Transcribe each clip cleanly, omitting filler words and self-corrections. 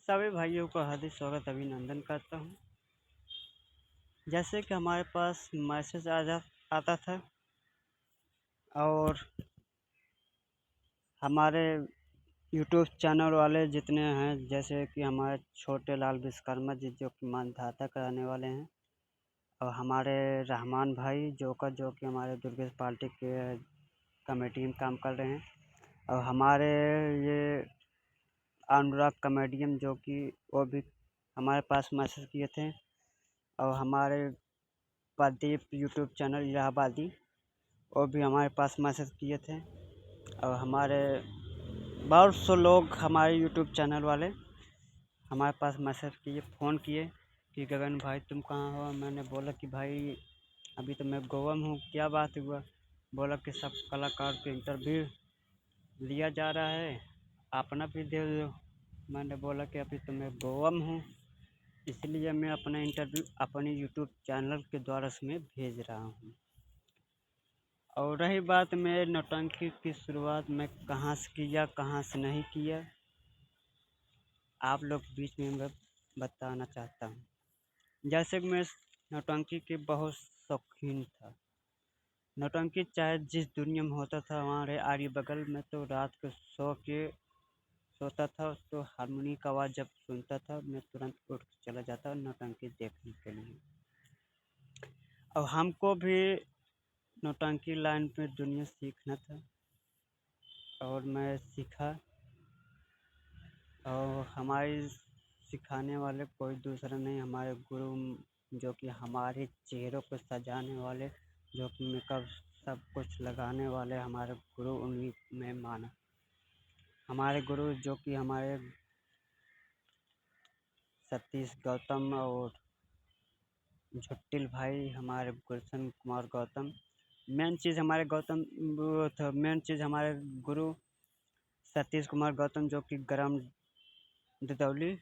सभी भाइयों को हार्दिक स्वागत अभिनंदन करता हूँ। जैसे कि हमारे पास मैसेज आता था और हमारे यूट्यूब चैनल वाले जितने हैं, जैसे कि हमारे छोटे लाल विश्वकर्मा जी जो कि मानधाता कराने वाले हैं, और हमारे रहमान भाई जो कि हमारे दुर्गेश पार्टी के कमेटी में काम कर रहे हैं, और हमारे ये अनुराग कॉमेडियन जो कि वो भी हमारे पास मैसेज किए थे, और हमारे प्रदीप यूट्यूब चैनल इलाहाबादी वो भी हमारे पास मैसेज किए थे, और हमारे बहुत से लोग हमारे यूट्यूब चैनल वाले हमारे पास मैसेज किए, फ़ोन किए कि गगन भाई तुम कहाँ हो। मैंने बोला कि भाई अभी तो मैं गोवा में हूँ, क्या बात हुआ। बोला कि सब कलाकार के इंटरव्यू लिया जा रहा है, अपना भी दे दो। मैंने बोला कि अभी तो मैं गोवा में हूँ, इसलिए मैं अपना इंटरव्यू अपने यूट्यूब चैनल के द्वारा इसमें भेज रहा हूँ। और रही बात मेरे नौटंकी की शुरुआत मैं कहाँ से किया, कहाँ से नहीं किया, आप लोग बीच में मैं बताना चाहता हूँ। जैसे कि मैं नौटंकी के बहुत शौकीन था। नौटंकी चाहे जिस दुनिया में होता था, हमारे आगे बगल में तो रात को सोता था, तो हारमोनी का आवाज़ जब सुनता था मैं तुरंत उठ चला जाता नौटंकी देखने के लिए। और हमको भी नौटंकी लाइन पे दुनिया सीखना था, और मैं सीखा। और हमारी सिखाने वाले कोई दूसरा नहीं, हमारे गुरु जो कि हमारे चेहरों को सजाने वाले, जो कि मेकअप सब कुछ लगाने वाले हमारे गुरु, उन्हीं में माना। हमारे गुरु जो कि हमारे सतीश गौतम और झुट्टिल भाई, हमारे गुलशन कुमार गौतम। मेन चीज़ हमारे मेन चीज़ हमारे गुरु सतीश कुमार गौतम जो कि ग्राम ददौली,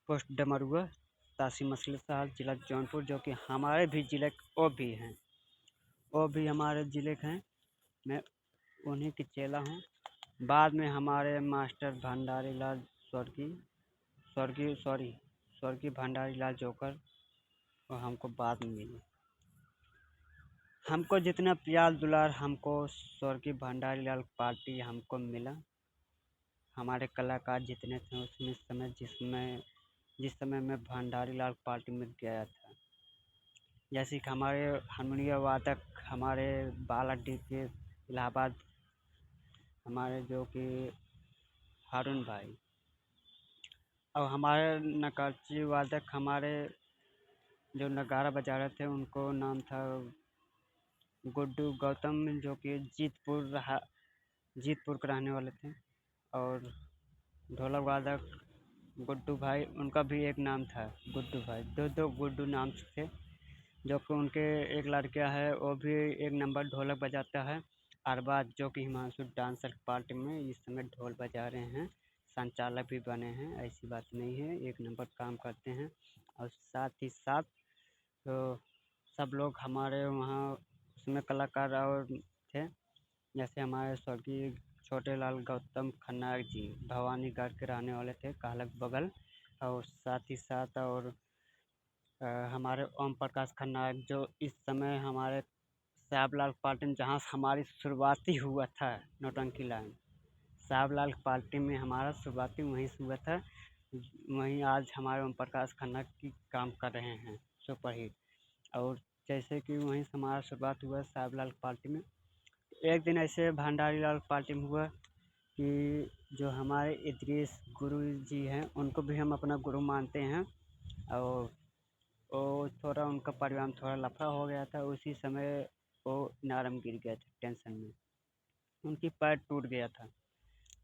पोस्ट डमरुआ, तहसील मछली शहर, जिला जौनपुर, जो कि हमारे भी जिले वो भी हैं, वो भी हमारे ज़िले के हैं। मैं उन्हीं की चेला हूँ। बाद में हमारे मास्टर भंडारी लाल स्वर्गीय भंडारी लाल जोकर और हमको बाद में मिले। हमको जितना प्यार दुलार हमको स्वर्गीय भंडारी लाल पार्टी हमको मिला। हमारे कलाकार जितने थे उसमें जिस समय मैं भंडारी लाल पार्टी में गया था, जैसे कि हमारे हारमोनियम वादक हमारे बालाडी के इलाहाबाद, हमारे जो कि हारून भाई, और हमारे नगाड़ची वादक हमारे जो नगाड़ा बजा रहे थे उनको नाम था गुड्डू गौतम, जो कि जीतपुर के रहने वाले थे। और ढोलक वादक गुड्डू भाई, उनका भी एक नाम था गुड्डू भाई, दो गुड्डू नाम थे। जो कि उनके एक लड़का है वो भी एक नंबर ढोलक बजाता है। अरबाज जो कि हिमांशु डांसर पार्टी में इस समय ढोल बजा रहे हैं, संचालक भी बने हैं, ऐसी बात नहीं है, एक नंबर काम करते हैं। और साथ ही साथ तो सब लोग हमारे वहाँ उसमें कलाकार और थे, जैसे हमारे स्वर्गीय छोटे लाल गौतम खन्ना जी भवानीगढ़ के रहने वाले थे, कालक बगल। और साथ ही साथ और हमारे ओम प्रकाश खन्ना जो इस समय हमारे साहबलाल पार्टी में जहाँ हमारी शुरुआती हुआ था नौटंकी लाइन, साहबलाल पार्टी में हमारा शुरुआती वहीं से हुआ था। वहीं आज हमारे ओम प्रकाश खन्ना की काम कर रहे हैं सुपरहिट। और जैसे कि वहीं से हमारा शुरुआत हुआ साहबलाल पार्टी में। एक दिन ऐसे भंडारी लाल पार्टी में हुआ कि जो हमारे इदरीस गुरु जी हैं उनको भी हम अपना गुरु मानते हैं, और वो थोड़ा उनका परिवार में थोड़ा लफड़ा हो गया था, उसी समय वो नारम गिर गए थे टेंशन में, उनकी पैर टूट गया था।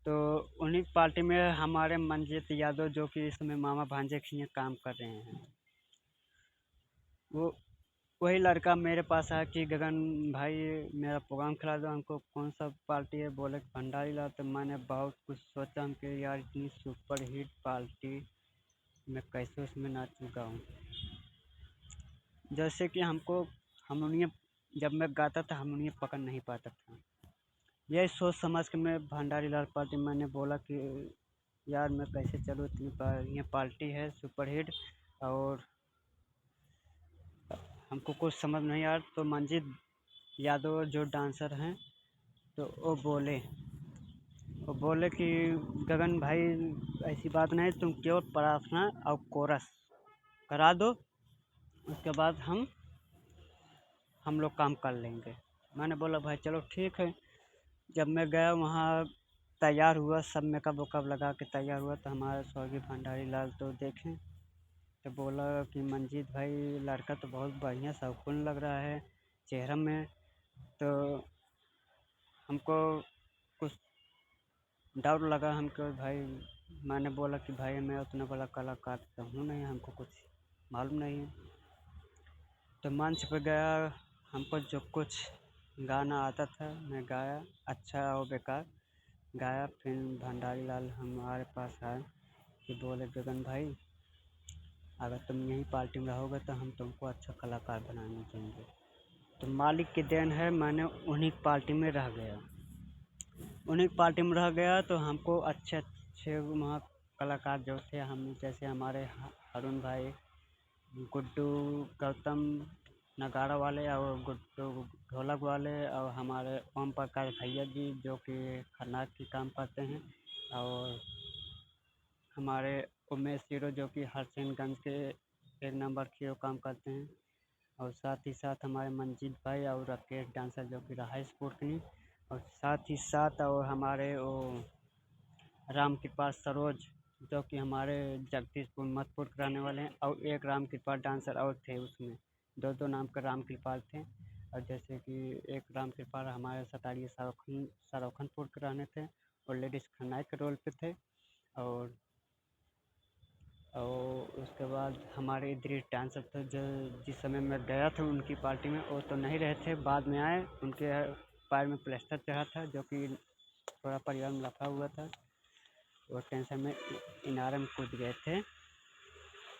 तो उन्हीं पार्टी में हमारे मंजीत यादव जो कि इस समय मामा भांजे के लिए काम कर रहे हैं, वो वही लड़का मेरे पास आया कि गगन भाई मेरा प्रोग्राम खिला दो हमको। कौन सा पार्टी है? बोले भंडारी लाल। तो मैंने बहुत कुछ सोचा कि यार इतनी सुपर हिट पार्टी मैं कैसे उसमें नाच गाऊँ। जैसे कि हमको हारमोनियम जब मैं गाता था हारमोनियम पकड़ नहीं पाता था। यही सोच समझ के मैं भंडारी लाल पार्टी मैंने बोला कि यार मैं कैसे चलूँ, इतनी ये पार्टी है सुपरहिट और हमको कुछ समझ नहीं आ रहा। तो मंजीत यादव जो डांसर हैं तो वो बोले कि गगन भाई ऐसी बात नहीं, तुम केवल प्रार्थना और कोरस करा दो, उसके बाद हम लोग काम कर लेंगे। मैंने बोला भाई चलो ठीक है। जब मैं गया वहाँ तैयार हुआ, सब मेकअप वेकअप लगा के तैयार हुआ, तो हमारे स्वर्गीय भंडारी लाल तो देखें, तो बोला कि मंजीत भाई लड़का तो बहुत बढ़िया शौकीन लग रहा है चेहरा में। तो हमको कुछ डाउट लगा हमको भाई। मैंने बोला कि भाई मैं उतना बड़ा कलाकार तो हूँ नहीं, हमको कुछ मालूम नहीं है। तो मंच पे गया, हमको जो कुछ गाना आता था मैं गाया, अच्छा और बेकार गाया। फिर भंडारी लाल हमारे पास आए कि बोले गगन भाई अगर तुम यहीं पार्टी में रहोगे तो हम तुमको अच्छा कलाकार बनाने देंगे। तो मालिक की देन है, मैंने उन्हीं पार्टी में रह गया। उन्हीं पार्टी में रह गया तो हमको अच्छे अच्छे वहाँ कलाकार जो थे, हम जैसे हमारे अरुण भाई, गुड्डू, गौतम नगाड़ा वाले और गुड्डू ढोलक वाले, और हमारे ओम प्रकाश भैया जी जो कि खन्नाट की काम करते हैं, और हमारे उमेश हीरो जो कि हरसिंहगंज के एक नंबर की काम करते हैं, और साथ ही साथ हमारे मंजीत भाई और राकेश डांसर जो कि रहा स्पोर्टिंग, और साथ ही साथ और हमारे वो राम कृपाल सरोज जो कि हमारे जगदीशपुर मथपुर के रहने वाले हैं, और एक राम कृपाल डांसर और थे उसमें, दो दो नाम के राम कृपाल थे। और जैसे कि एक राम कृपाल हमारे सतारिया सरोखनपुर के रहने थे और लेडीज खन्नाई के रोल पे थे। और उसके बाद हमारे इधर डांसर थे जो जिस समय मैं गया था उनकी पार्टी में, वो तो नहीं रहे थे, बाद में आए। उनके पैर में प्लास्टर चढ़ा था जो कि थोड़ा परिवार में लफड़ा हुआ था, वो टेंशन में इनारे में कूद गए थे।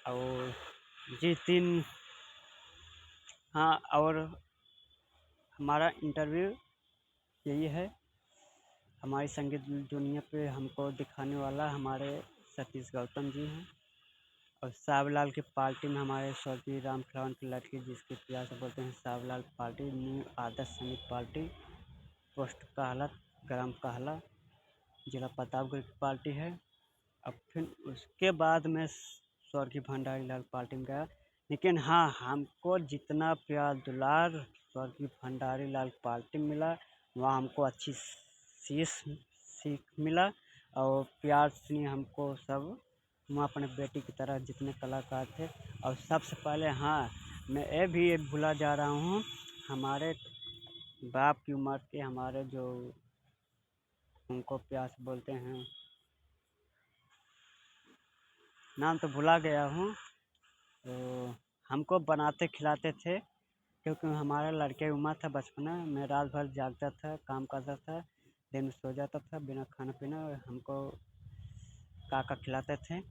और जिस दिन, हाँ, और हमारा इंटरव्यू यही है, हमारी संगीत दुनिया पे हमको दिखाने वाला हमारे सतीश गौतम जी हैं। और सावलाल की पार्टी में हमारे स्वर्गीय राम खिलावन की लड़की जिसके प्यार से बोलते हैं सावलाल पार्टी, न्यू आदर्श संगीत पार्टी, पोस्ट कहला, ग्राम कहला, जिला प्रतापगढ़ की पार्टी है। अब फिर उसके बाद मैं स्वर्गीय भंडारी लाल पार्टी में गया। लेकिन हाँ, हमको जितना प्यार दुलार स्वर्गीय भंडारी लाल पार्टी में मिला, वहाँ हमको अच्छी सीख मिला, और प्यार से हमको सब वहाँ अपने बेटी की तरह जितने कलाकार थे। और सबसे पहले हाँ, मैं ये भी भूला जा रहा हूँ, हमारे बाप की उम्र के हमारे जो उनको प्यार से बोलते हैं, नाम तो भुला गया हूँ, तो हमको बनाते खिलाते थे, क्योंकि हमारा लड़के उम्र था बचपना में, रात भर जागता था, काम करता था, दिन में सो जाता था बिना खाना पीना, और हमको काका खिलाते थे,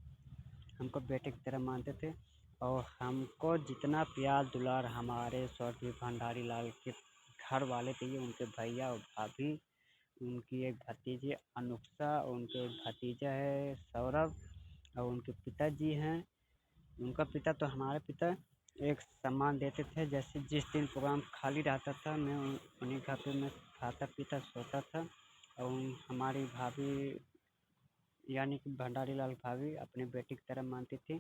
हमको बेटे की तरह मानते थे। और हमको जितना प्यार दुलार हमारे स्वर्गीय भंडारी लाल के घर वाले थे, उनके भैया और भाभी, उनकी एक भतीजी अनुष्का, उनके भतीजा है सौरभ, और उनके पिताजी हैं। उनका पिता तो हमारे पिता एक सम्मान देते थे, जैसे जिस दिन प्रोग्राम खाली रहता था मैं उन्हीं घर पे मैं खाता पीता सोता था। और हमारी भाभी यानी कि भंडारी लाल भाभी अपने बेटे की तरह मानती थी।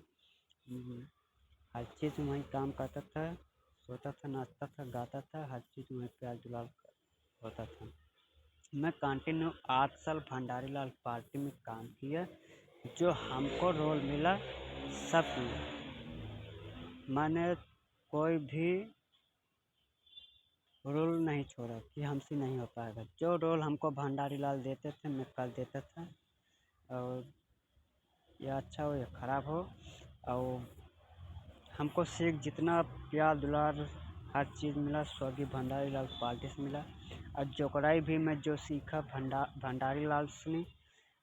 हर चीज़ में वहीं काम करता था, सोता था, नाचता था, गाता था, हर चीज़ में प्यार दुलार होता था। मैं कंटिन्यू 8 साल भंडारी लाल पार्टी में काम किया। जो हमको रोल मिला सब मैंने कोई भी रोल नहीं छोड़ा कि हमसे नहीं हो पाएगा। जो रोल हमको भंडारी लाल देते थे मैं कर देता था, और या अच्छा हो या ख़राब हो। और हमको सीख जितना प्यार दुलार हर चीज़ मिला स्वर्गीय भंडारी लाल पार्टी से मिला। और जोकराई भी मैं जो सीखा भंडारी लाल से,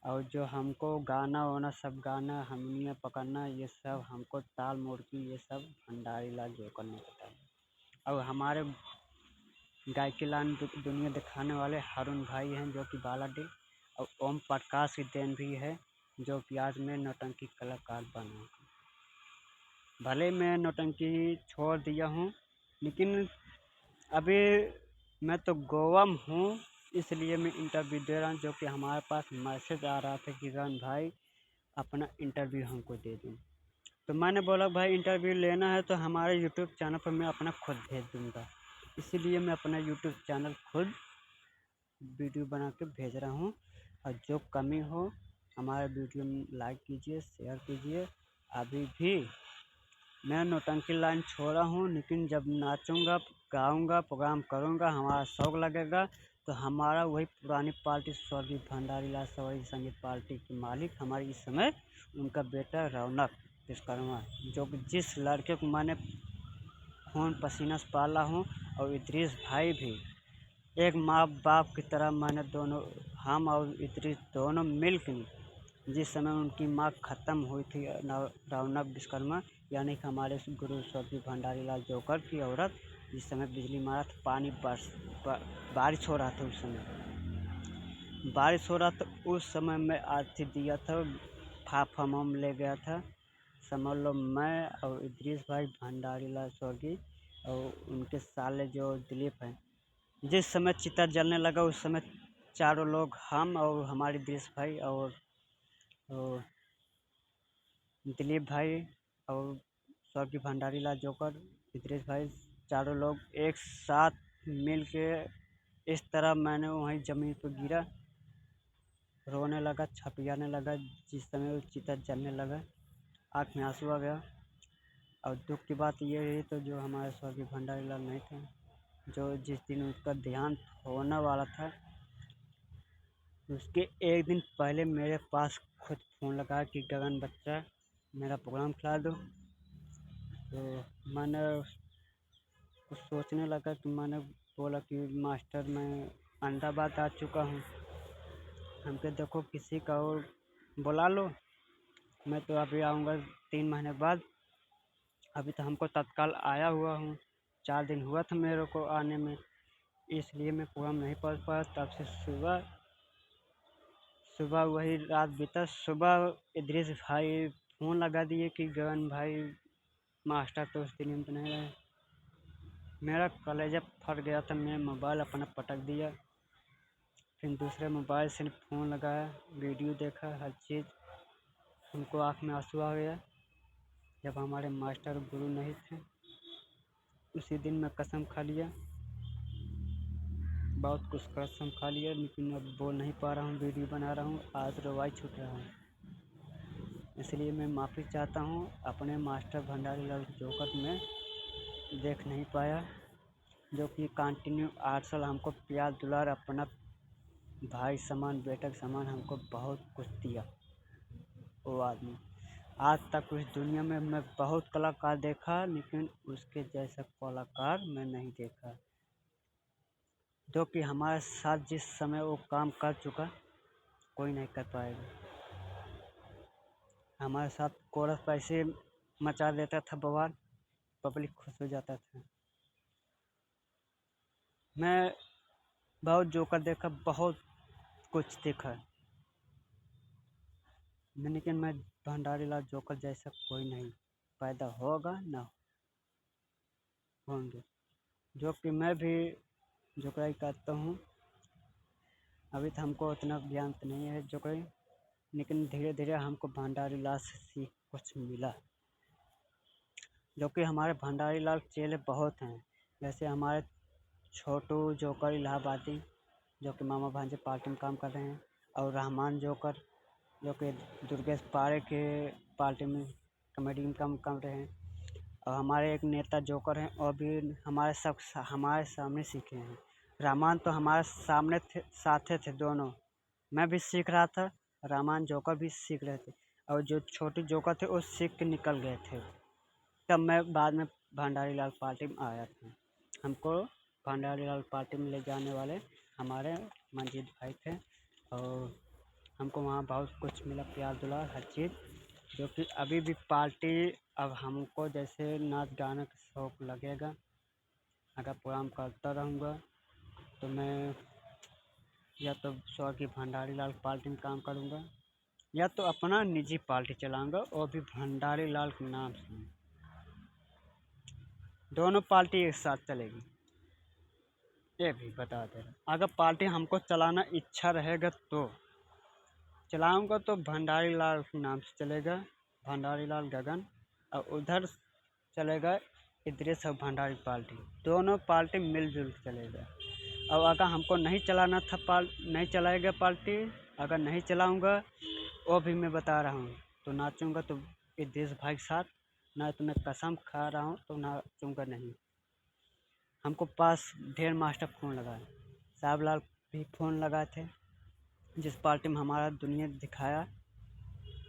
और जो हमको गाना वाना सब गाना हारमोनियम पकड़ना ये सब हमको ताल मुर्गी ये सब भंडारी लाल जोकर ने बताया। और हमारे गायकी लाइन दुनिया दिखाने वाले अरुण भाई हैं जो कि बालाडी, और ओम प्रकाश की देन भी है जो कि आज मैं नौटंकी कलाकार बना हूँ। भले मैं नौटंकी छोड़ दिया हूँ, लेकिन अभी मैं तो गोवा में हूँ, इसलिए मैं इंटरव्यू दे रहा हूँ। जो कि हमारे पास मैसेज आ रहा था कि रन भाई अपना इंटरव्यू हमको दे दूँ। तो मैंने बोला भाई इंटरव्यू लेना है तो हमारे यूट्यूब चैनल पर मैं अपना खुद भेज दूँगा। इसीलिए मैं अपना यूट्यूब चैनल खुद वीडियो बना के भेज रहा हूँ। और जो कमी हो हमारे वीडियो में लाइक कीजिए, शेयर कीजिए। अभी भी मैं नौटंकी लाइन छोड़ा हूँ, लेकिन जब नाचूंगा, गाऊंगा, प्रोग्राम करूंगा, हमारा शौक लगेगा तो हमारा वही पुरानी पार्टी स्वर्गीय भंडारी लाल सवाई संगीत पार्टी के मालिक हमारे इस समय उनका बेटा रौनक विश्वकर्मा, जो कि जिस लड़के को मैंने खून पसीना से पाला हूँ, और इद्रिस भाई भी एक माँ बाप की तरह मैंने दोनों, हम और इद्रिस दोनों मिलकर जिस समय उनकी माँ ख़त्म हुई थी, रौनक विश्वकर्मा यानी कि हमारे गुरु स्वर्गीय भंडारी लाल जोकर की औरत, जिस समय बिजली मारा था, पानी बारिश हो रहा था, उस समय बारिश हो रहा था, उस समय मैं आरती दिया था, फाफा ले गया था। समझ लो मैं और इद्रिस भाई भंडारी लाल स्वर्गीय और उनके साले जो दिलीप हैं, जिस समय चिता जलने लगा उस समय चारों लोग, हम और हमारे इद्रिस भाई और दिलीप भाई और स्वर्गीय भंडारी लाल जोकर, इद्रिस भाई, चारों लोग एक साथ मिल के इस तरह मैंने वहीं ज़मीन पर गिरा, रोने लगा, छपियाने लगा। जिस समय वो चिता जलने लगा आँख में आंसू आ गया। और दुख की बात ये रही तो जो हमारे स्वर्गीय भंडारी लाल नहीं थे, जो जिस दिन उसका देहांत होने वाला था उसके एक दिन पहले मेरे पास खुद फ़ोन लगा कि गगन बच्चा मेरा प्रोग्राम खिला दो। तो मैंने कुछ सोचने लगा कि मैंने बोला कि मास्टर मैं अहमदाबाद आ चुका हूँ, हमको देखो किसी का और बुला लो, मैं तो अभी आऊँगा 3 महीने बाद, अभी तो हमको तत्काल आया हुआ हूँ, 4 दिन हुआ था मेरे को आने में, इसलिए मैं प्रोग्राम नहीं पढ़ पाया। तब से सुबह वही रात बीता, सुबह इद्रिस भाई फ़ोन लगा दिए कि गगन भाई मास्टर तो उस दिन तो नहीं रहे। मेरा कलेजा फट गया था, मैं मोबाइल अपना पटक दिया, फिर दूसरे मोबाइल से फ़ोन लगाया, वीडियो देखा, हर चीज़, हमको आँख में आंसू आ गया। जब हमारे मास्टर गुरु नहीं थे, उसी दिन मैं कसम खा लिया, बहुत कुछ कसम खा लिया, लेकिन अब बोल नहीं पा रहा हूँ, वीडियो बना रहा हूँ, आज रवाई छूट रहा है। इसलिए मैं माफ़ी चाहता हूँ, अपने मास्टर भंडारी लाल जोकर में देख नहीं पाया, जो कि कंटिन्यू 8 साल हमको प्यार दुलार, अपना भाई समान, बेटा के समान हमको बहुत कुछ दिया वो आदमी। आज तक उस दुनिया में मैं बहुत कलाकार देखा, लेकिन उसके जैसा कलाकार मैं नहीं देखा, जो कि हमारे साथ जिस समय वो काम कर चुका कोई नहीं कर पाएगा। हमारे साथ कोरस पैसे मचा देता था बवाल, पब्लिक खुश हो जाता था। मैं बहुत जोकर देखा, बहुत कुछ देखा, लेकिन मैं भंडारी लाल जोकर जैसा कोई नहीं पैदा होगा ना होंगे, जो कि मैं भी जोकराई करता हूँ। अभी तो हमको उतना ज्ञान तो नहीं है जोकराई, लेकिन धीरे धीरे हमको भंडारी लाल से सीख कुछ मिला, जो कि हमारे भंडारी लाल चेले बहुत हैं। जैसे हमारे छोटू जोकर इलाहाबादी, जो कि मामा भांजे पार्टी में काम कर रहे हैं, और रहमान जोकर, जो कि दुर्गेश पारे के पार्टी में कॉमेडी में काम कर रहे हैं, और हमारे एक नेता जोकर हैं, और भी हमारे सामने सीखे हैं। रहमान तो हमारे सामने थे, साथे थे दोनों, मैं भी सीख रहा था, रहमान जोकर भी सीख रहे थे, और जो छोटे जोकर थे वो सीख के निकल गए थे। तब मैं बाद में भंडारी लाल पार्टी में आया था। हमको भंडारी लाल पार्टी में ले जाने वाले हमारे मंजीत भाई थे, और हमको वहाँ बहुत कुछ मिला, प्यार दुलार हर चीज़, जो कि अभी भी पार्टी, अब हमको जैसे नाच गाने का शौक़ लगेगा, अगर प्रोग्राम करता रहूँगा तो मैं या तो स्वर्गीय भंडारी लाल पार्टी में काम करूँगा, या तो अपना निजी पार्टी चलाऊंगा और भी भंडारी लाल के नाम से। दोनों पार्टी एक साथ चलेगी, ये भी बता दे रहा। अगर पार्टी हमको चलाना इच्छा रहेगा तो चलाऊंगा, तो भंडारी लाल के नाम से चलेगा, भंडारी लाल गगन। और उधर चलेगा इद्रिस और भंडारी पार्टी, दोनों पार्टी मिलजुल के चलेगा। और अगर हमको नहीं चलाना था नहीं चलाएगा पार्टी, अगर नहीं चलाऊंगा वो भी मैं बता रहा हूँ, तो नाचूंगा तो इद्रिस भाई के साथ, ना तो मैं कसम खा रहा हूँ तो नाचूंगा नहीं। हमको पास ढेर मास्टर फ़ोन लगाए, साहब लाल भी फ़ोन लगाए थे, जिस पार्टी में हमारा दुनिया दिखाया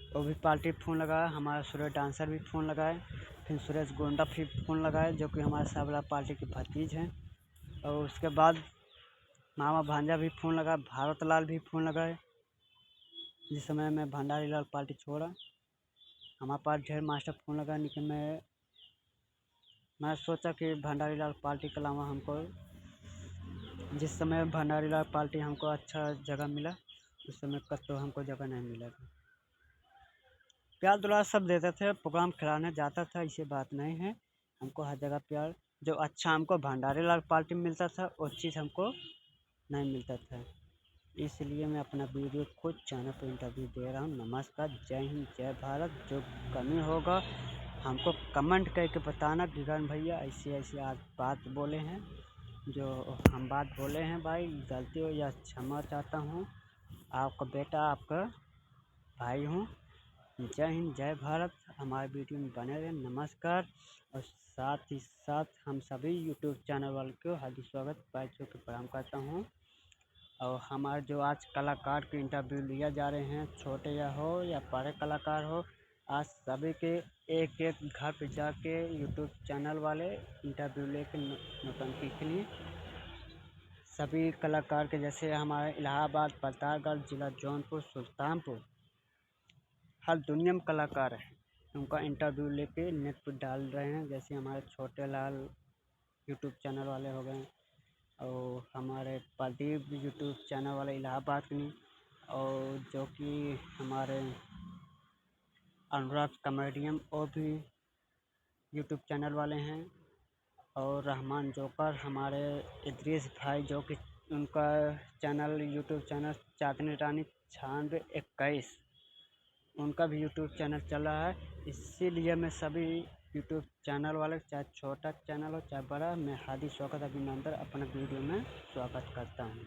वो भी पार्टी फ़ोन लगाया। हमारा सुरेश डांसर भी फ़ोन लगाए, फिर सुरेश गोंडा भी फ़ोन लगाए जो कि हमारे साहब लाल पार्टी के भतीज हैं। और उसके बाद मामा भांजा भी फ़ोन लगाया, भारत लाल भी फ़ोन लगाए। जिस समय मैं भंडारी लाल पार्टी छोड़ा, हमारे पास ढेर मास्टर फ़ोन लगा, लेकिन मैं सोचा कि भंडारी लाल पार्टी के अलावा हमको, जिस समय भंडारी लाल पार्टी हमको अच्छा जगह मिला, उस समय तो हमको जगह नहीं मिलेगा। प्यार दुलार सब देते थे, प्रोग्राम खिलाने जाता था, ऐसी बात नहीं है। हमको हर जगह प्यार, जो अच्छा हमको भंडारी लाल पार्टी में मिलता था वो चीज़ हमको नहीं मिलता था। इसलिए मैं अपना वीडियो खुद चैनल पर इंटरव्यू दे रहा हूँ। नमस्कार, जय हिंद, जय भारत। जो कमी होगा हमको कमेंट करके बताना, गगन भैया ऐसी ऐसी आज बात बोले हैं, जो हम बात बोले हैं भाई गलती हो या क्षमा चाहता हूँ। आपका बेटा, आपका भाई हूँ। जय हिंद, जय भारत। हमारे वीडियो में बने रहें। नमस्कार। और साथ ही साथ हम सभी यूट्यूब चैनल वालों को हार्दिक स्वागत पैर छू के प्रणाम करता हूँ। और हमारे जो आज कलाकार के इंटरव्यू लिया जा रहे हैं, छोटे या हो या बड़े कलाकार हो, आज सभी के एक एक घर पे जाके यूट्यूब चैनल वाले इंटरव्यू लेके नौटंकी के लिए, सभी कलाकार के, जैसे हमारे इलाहाबाद, प्रतापगढ़, जिला जौनपुर, सुल्तानपुर, हर दुनिया में कलाकार है, उनका इंटरव्यू लेके नेट पर डाल रहे हैं। जैसे हमारे छोटे लाल यूट्यूब चैनल वाले हो गए, और हमारे प्रदीप यूट्यूब चैनल वाले इलाहाबाद में, और जो कि हमारे अनुराग कॉमेडियन और भी यूट्यूब चैनल वाले हैं। और रहमान जोकर, हमारे इद्रिस भाई जो कि उनका चैनल यूट्यूब चैनल चांदनी रानी 9621, उनका भी यूट्यूब चैनल चल रहा है। इसीलिए मैं सभी यूट्यूब चैनल वाले, चाहे छोटा चैनल हो चाहे बड़ा, मैं हार्दिक स्वागत अभिनंदन अपना वीडियो में स्वागत करता हूँ।